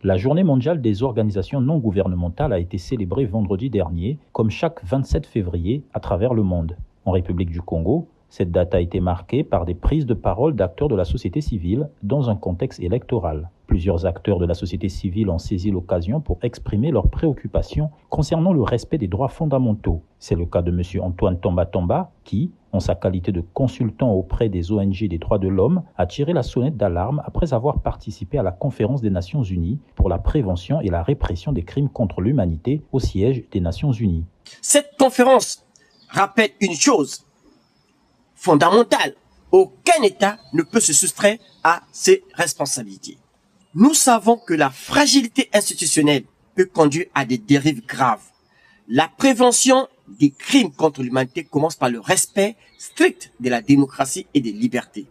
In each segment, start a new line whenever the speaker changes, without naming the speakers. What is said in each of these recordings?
La Journée mondiale des organisations non gouvernementales a été célébrée vendredi dernier, comme chaque 27 février, à travers le monde. En République du Congo, cette date a été marquée par des prises de parole d'acteurs de la société civile dans un contexte électoral. Plusieurs acteurs de la société civile ont saisi l'occasion pour exprimer leurs préoccupations concernant le respect des droits fondamentaux. C'est le cas de M. Antoine Tomba Tomba qui, en sa qualité de consultant auprès des ONG des droits de l'homme, a tiré la sonnette d'alarme après avoir participé à la conférence des Nations Unies pour la prévention et la répression des crimes contre l'humanité au siège des Nations Unies.
Cette conférence rappelle une chose fondamentale. Aucun État ne peut se soustraire à ses responsabilités. Nous savons que la fragilité institutionnelle peut conduire à des dérives graves. La prévention des crimes contre l'humanité commence par le respect strict de la démocratie et des libertés.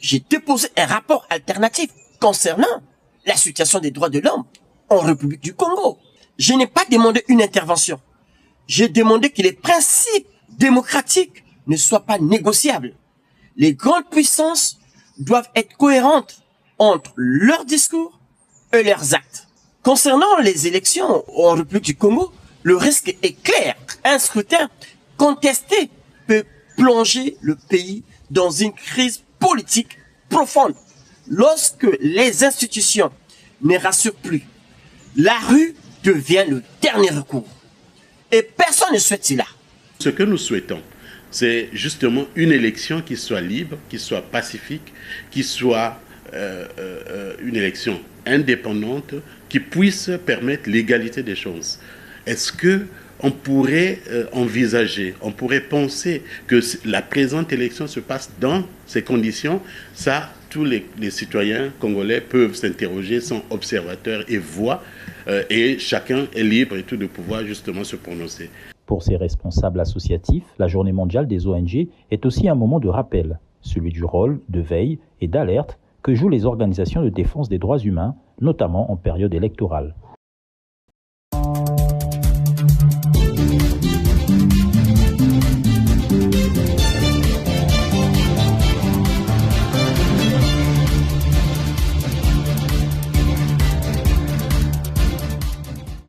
J'ai déposé un rapport alternatif concernant la situation des droits de l'homme en République du Congo. Je n'ai pas demandé une intervention. J'ai demandé que les principes démocratiques ne soient pas négociables. Les grandes puissances doivent être cohérentes entre leurs discours et leurs actes. Concernant les élections en République du Congo, le risque est clair. Un scrutin contesté peut plonger le pays dans une crise politique profonde. Lorsque les institutions ne rassurent plus, la rue devient le dernier recours. Et personne ne souhaite cela.
Ce que nous souhaitons, c'est justement une élection qui soit libre, qui soit pacifique, qui soit une élection indépendante, qui puisse permettre l'égalité des chances. Est-ce que on pourrait envisager, on pourrait penser que la présente élection se passe dans ces conditions? Ça, tous les citoyens congolais peuvent s'interroger, sont observateurs et voient, et chacun est libre et tout de pouvoir justement se prononcer.
Pour ces responsables associatifs, la Journée mondiale des ONG est aussi un moment de rappel, celui du rôle de veille et d'alerte que jouent les organisations de défense des droits humains, notamment en période électorale.